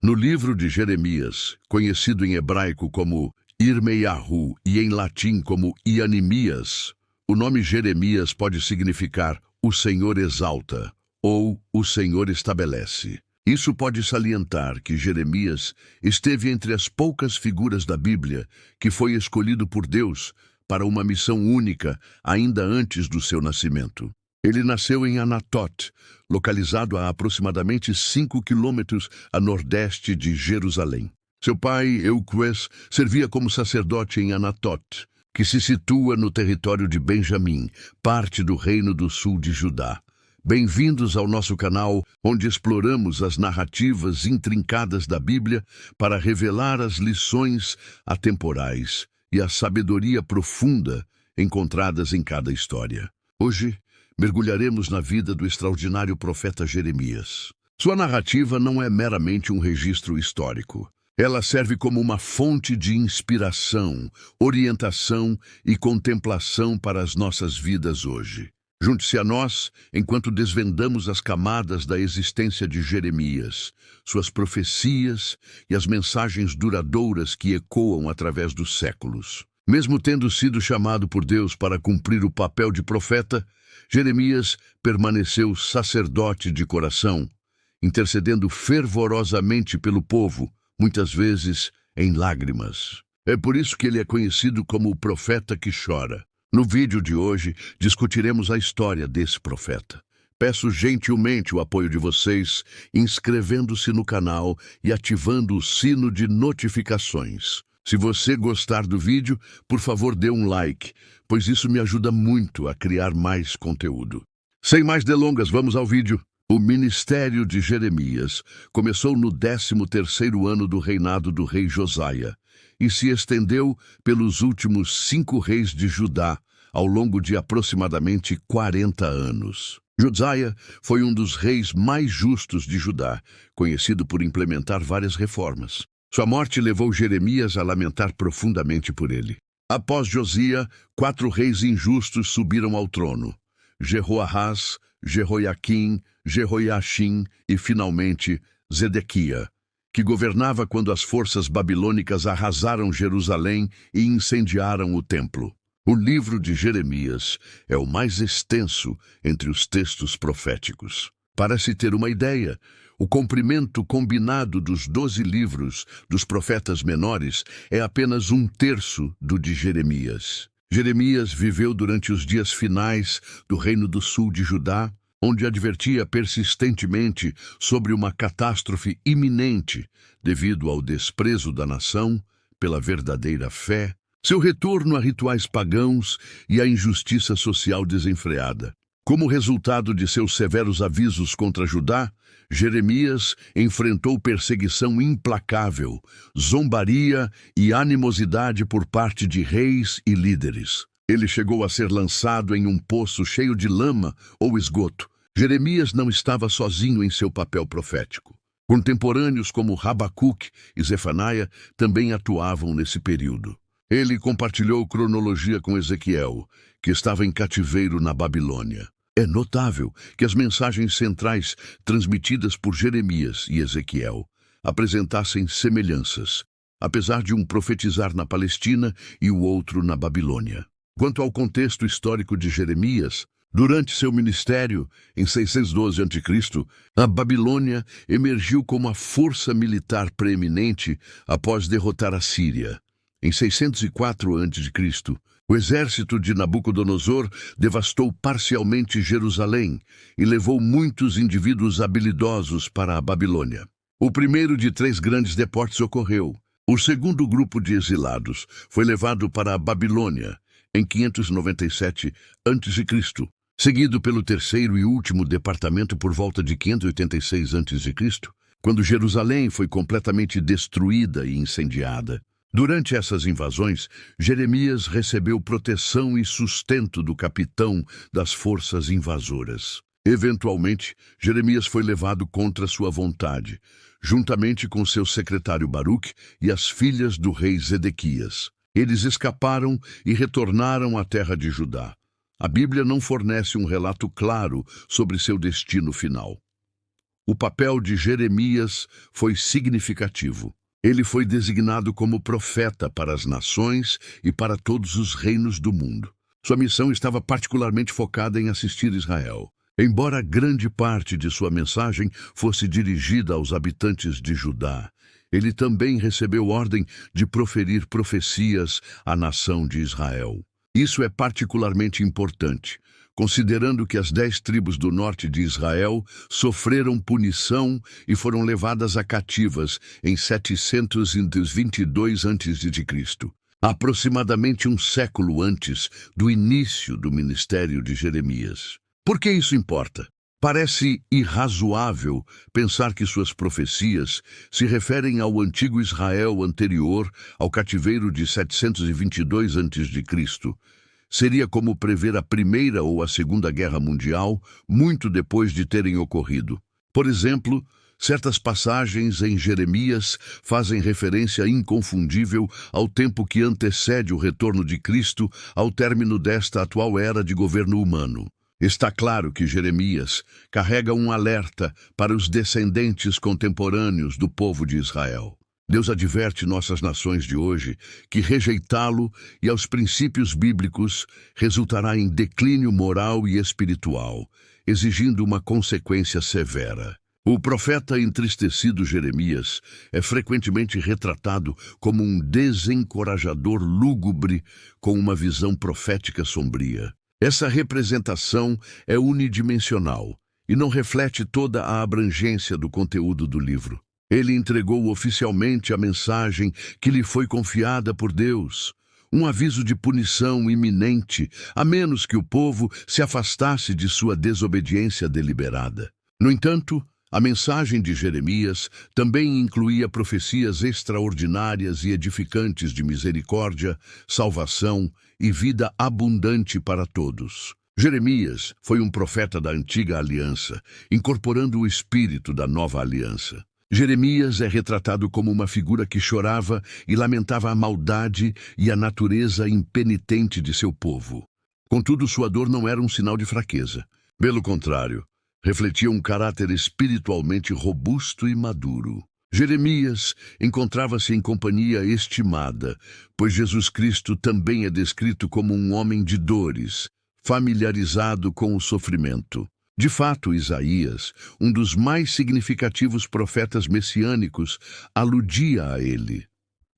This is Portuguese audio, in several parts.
No livro de Jeremias, conhecido em hebraico como Irmeiahu e em latim como Ianimias, o nome Jeremias pode significar o Senhor exalta ou o Senhor estabelece. Isso pode salientar que Jeremias esteve entre as poucas figuras da Bíblia que foi escolhido por Deus para uma missão única ainda antes do seu nascimento. Ele nasceu em Anatot, localizado a aproximadamente 5 quilômetros a nordeste de Jerusalém. Seu pai, Euques, servia como sacerdote em Anatot, que se situa no território de Benjamim, parte do Reino do Sul de Judá. Bem-vindos ao nosso canal, onde exploramos as narrativas intrincadas da Bíblia para revelar as lições atemporais e a sabedoria profunda encontradas em cada história. Hoje, mergulharemos na vida do extraordinário profeta Jeremias. Sua narrativa não é meramente um registro histórico. Ela serve como uma fonte de inspiração, orientação e contemplação para as nossas vidas hoje. Junte-se a nós enquanto desvendamos as camadas da existência de Jeremias, suas profecias e as mensagens duradouras que ecoam através dos séculos. Mesmo tendo sido chamado por Deus para cumprir o papel de profeta, Jeremias permaneceu sacerdote de coração, intercedendo fervorosamente pelo povo, muitas vezes em lágrimas. É por isso que ele é conhecido como o profeta que chora. No vídeo de hoje, discutiremos a história desse profeta. Peço gentilmente o apoio de vocês, inscrevendo-se no canal e ativando o sino de notificações. Se você gostar do vídeo, por favor dê um like, pois isso me ajuda muito a criar mais conteúdo. Sem mais delongas, vamos ao vídeo. O ministério de Jeremias começou no 13º ano do reinado do rei Josaia e se estendeu pelos últimos 5 reis de Judá ao longo de aproximadamente 40 anos. Josaia foi um dos reis mais justos de Judá, conhecido por implementar várias reformas. Sua morte levou Jeremias a lamentar profundamente por ele. Após Josia, 4 reis injustos subiram ao trono: Jeoahaz, Jeoiaquim, Jeoiacim e, finalmente, Zedequia, que governava quando as forças babilônicas arrasaram Jerusalém e incendiaram o templo. O livro de Jeremias é o mais extenso entre os textos proféticos. Para se ter uma ideia, o comprimento combinado dos 12 livros dos profetas menores é apenas 1/3 do de Jeremias. Jeremias viveu durante os dias finais do Reino do Sul de Judá, onde advertia persistentemente sobre uma catástrofe iminente devido ao desprezo da nação pela verdadeira fé, seu retorno a rituais pagãos e a injustiça social desenfreada. Como resultado de seus severos avisos contra Judá, Jeremias enfrentou perseguição implacável, zombaria e animosidade por parte de reis e líderes. Ele chegou a ser lançado em um poço cheio de lama ou esgoto. Jeremias não estava sozinho em seu papel profético. Contemporâneos como Rabacuque e Zefanaia também atuavam nesse período. Ele compartilhou cronologia com Ezequiel, que estava em cativeiro na Babilônia. É notável que as mensagens centrais transmitidas por Jeremias e Ezequiel apresentassem semelhanças, apesar de um profetizar na Palestina e o outro na Babilônia. Quanto ao contexto histórico de Jeremias, durante seu ministério, em 612 a.C., a Babilônia emergiu como a força militar preeminente após derrotar a Síria. Em 604 a.C., o exército de Nabucodonosor devastou parcialmente Jerusalém e levou muitos indivíduos habilidosos para a Babilônia. O primeiro de 3 grandes deportes ocorreu. O segundo grupo de exilados foi levado para a Babilônia em 597 a.C., seguido pelo terceiro e último departamento por volta de 586 a.C., quando Jerusalém foi completamente destruída e incendiada. Durante essas invasões, Jeremias recebeu proteção e sustento do capitão das forças invasoras. Eventualmente, Jeremias foi levado contra sua vontade, juntamente com seu secretário Baruque e as filhas do rei Zedequias. Eles escaparam e retornaram à terra de Judá. A Bíblia não fornece um relato claro sobre seu destino final. O papel de Jeremias foi significativo. Ele foi designado como profeta para as nações e para todos os reinos do mundo. Sua missão estava particularmente focada em assistir Israel. Embora grande parte de sua mensagem fosse dirigida aos habitantes de Judá, ele também recebeu ordem de proferir profecias à nação de Israel. Isso é particularmente importante, considerando que as 10 tribos do norte de Israel sofreram punição e foram levadas a cativas em 722 a.C., aproximadamente um século antes do início do ministério de Jeremias. Por que isso importa? Parece irrazoável pensar que suas profecias se referem ao antigo Israel anterior ao cativeiro de 722 a.C., Seria como prever a Primeira ou a Segunda Guerra Mundial muito depois de terem ocorrido. Por exemplo, certas passagens em Jeremias fazem referência inconfundível ao tempo que antecede o retorno de Cristo ao término desta atual era de governo humano. Está claro que Jeremias carrega um alerta para os descendentes contemporâneos do povo de Israel. Deus adverte nossas nações de hoje que rejeitá-lo e aos princípios bíblicos resultará em declínio moral e espiritual, exigindo uma consequência severa. O profeta entristecido Jeremias é frequentemente retratado como um desencorajador lúgubre com uma visão profética sombria. Essa representação é unidimensional e não reflete toda a abrangência do conteúdo do livro. Ele entregou oficialmente a mensagem que lhe foi confiada por Deus, um aviso de punição iminente, a menos que o povo se afastasse de sua desobediência deliberada. No entanto, a mensagem de Jeremias também incluía profecias extraordinárias e edificantes de misericórdia, salvação e vida abundante para todos. Jeremias foi um profeta da antiga aliança, incorporando o espírito da nova aliança. Jeremias é retratado como uma figura que chorava e lamentava a maldade e a natureza impenitente de seu povo. Contudo, sua dor não era um sinal de fraqueza. Pelo contrário, refletia um caráter espiritualmente robusto e maduro. Jeremias encontrava-se em companhia estimada, pois Jesus Cristo também é descrito como um homem de dores, familiarizado com o sofrimento. De fato, Isaías, um dos mais significativos profetas messiânicos, aludia a ele.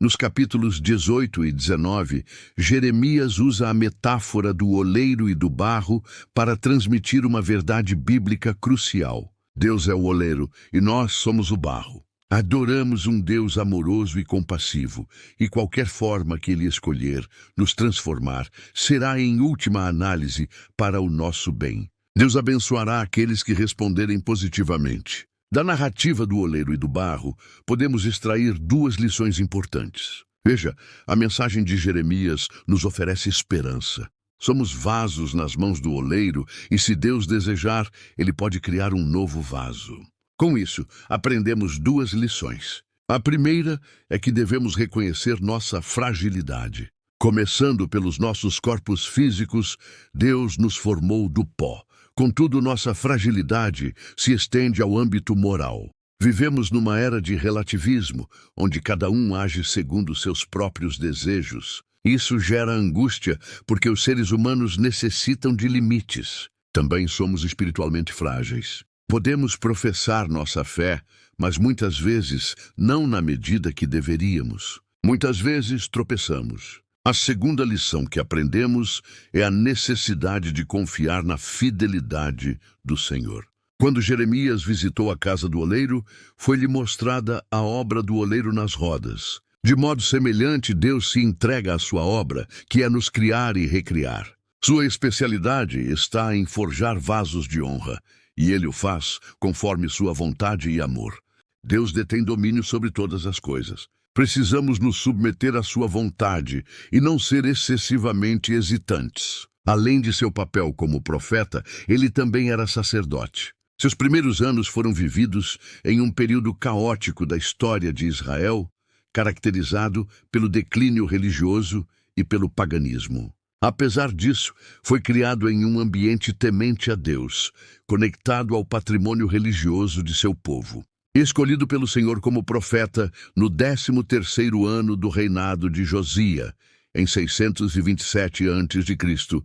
Nos capítulos 18 e 19, Jeremias usa a metáfora do oleiro e do barro para transmitir uma verdade bíblica crucial. Deus é o oleiro e nós somos o barro. Adoramos um Deus amoroso e compassivo, e qualquer forma que Ele escolher nos transformar será, em última análise, para o nosso bem. Deus abençoará aqueles que responderem positivamente. Da narrativa do oleiro e do barro, podemos extrair 2 lições importantes. Veja, a mensagem de Jeremias nos oferece esperança. Somos vasos nas mãos do oleiro e, se Deus desejar, Ele pode criar um novo vaso. Com isso, aprendemos 2 lições. A primeira é que devemos reconhecer nossa fragilidade. Começando pelos nossos corpos físicos, Deus nos formou do pó. Contudo, nossa fragilidade se estende ao âmbito moral. Vivemos numa era de relativismo, onde cada um age segundo seus próprios desejos. Isso gera angústia, porque os seres humanos necessitam de limites. Também somos espiritualmente frágeis. Podemos professar nossa fé, mas muitas vezes não na medida que deveríamos. Muitas vezes tropeçamos. A segunda lição que aprendemos é a necessidade de confiar na fidelidade do Senhor. Quando Jeremias visitou a casa do oleiro, foi-lhe mostrada a obra do oleiro nas rodas. De modo semelhante, Deus se entrega à sua obra, que é nos criar e recriar. Sua especialidade está em forjar vasos de honra, e Ele o faz conforme sua vontade e amor. Deus detém domínio sobre todas as coisas. Precisamos nos submeter à sua vontade e não ser excessivamente hesitantes. Além de seu papel como profeta, ele também era sacerdote. Seus primeiros anos foram vividos em um período caótico da história de Israel, caracterizado pelo declínio religioso e pelo paganismo. Apesar disso, foi criado em um ambiente temente a Deus, conectado ao patrimônio religioso de seu povo. Escolhido pelo Senhor como profeta no 13º ano do reinado de Josias, em 627 a.C.,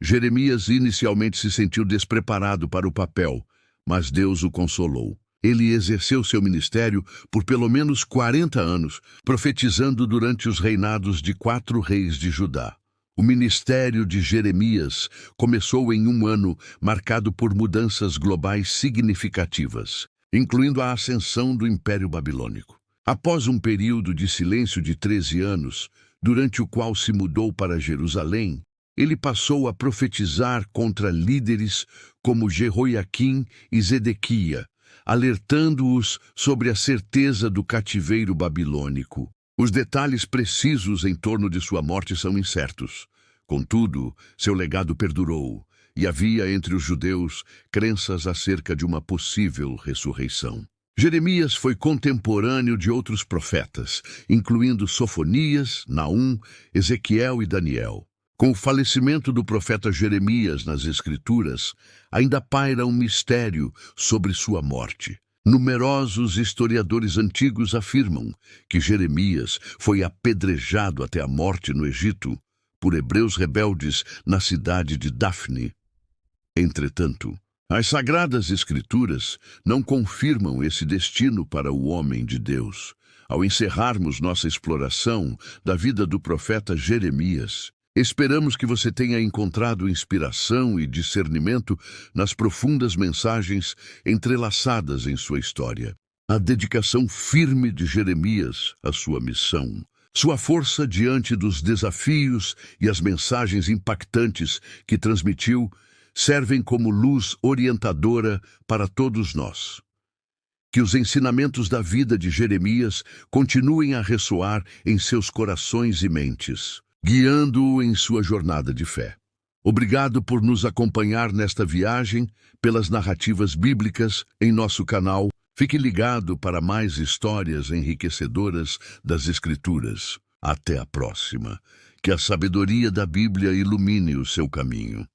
Jeremias inicialmente se sentiu despreparado para o papel, mas Deus o consolou. Ele exerceu seu ministério por pelo menos 40 anos, profetizando durante os reinados de 4 reis de Judá. O ministério de Jeremias começou em um ano marcado por mudanças globais significativas, incluindo a ascensão do Império Babilônico. Após um período de silêncio de 13 anos, durante o qual se mudou para Jerusalém, ele passou a profetizar contra líderes como Jeoiaquim e Zedequias, alertando-os sobre a certeza do cativeiro babilônico. Os detalhes precisos em torno de sua morte são incertos. Contudo, seu legado perdurou, e havia entre os judeus crenças acerca de uma possível ressurreição. Jeremias foi contemporâneo de outros profetas, incluindo Sofonias, Naum, Ezequiel e Daniel. Com o falecimento do profeta Jeremias nas Escrituras, ainda paira um mistério sobre sua morte. Numerosos historiadores antigos afirmam que Jeremias foi apedrejado até a morte no Egito por hebreus rebeldes na cidade de Dafne. Entretanto, as Sagradas Escrituras não confirmam esse destino para o homem de Deus. Ao encerrarmos nossa exploração da vida do profeta Jeremias, esperamos que você tenha encontrado inspiração e discernimento nas profundas mensagens entrelaçadas em sua história. A dedicação firme de Jeremias à sua missão, sua força diante dos desafios e as mensagens impactantes que transmitiu servem como luz orientadora para todos nós. Que os ensinamentos da vida de Jeremias continuem a ressoar em seus corações e mentes, guiando-o em sua jornada de fé. Obrigado por nos acompanhar nesta viagem pelas narrativas bíblicas em nosso canal. Fique ligado para mais histórias enriquecedoras das Escrituras. Até a próxima. Que a sabedoria da Bíblia ilumine o seu caminho.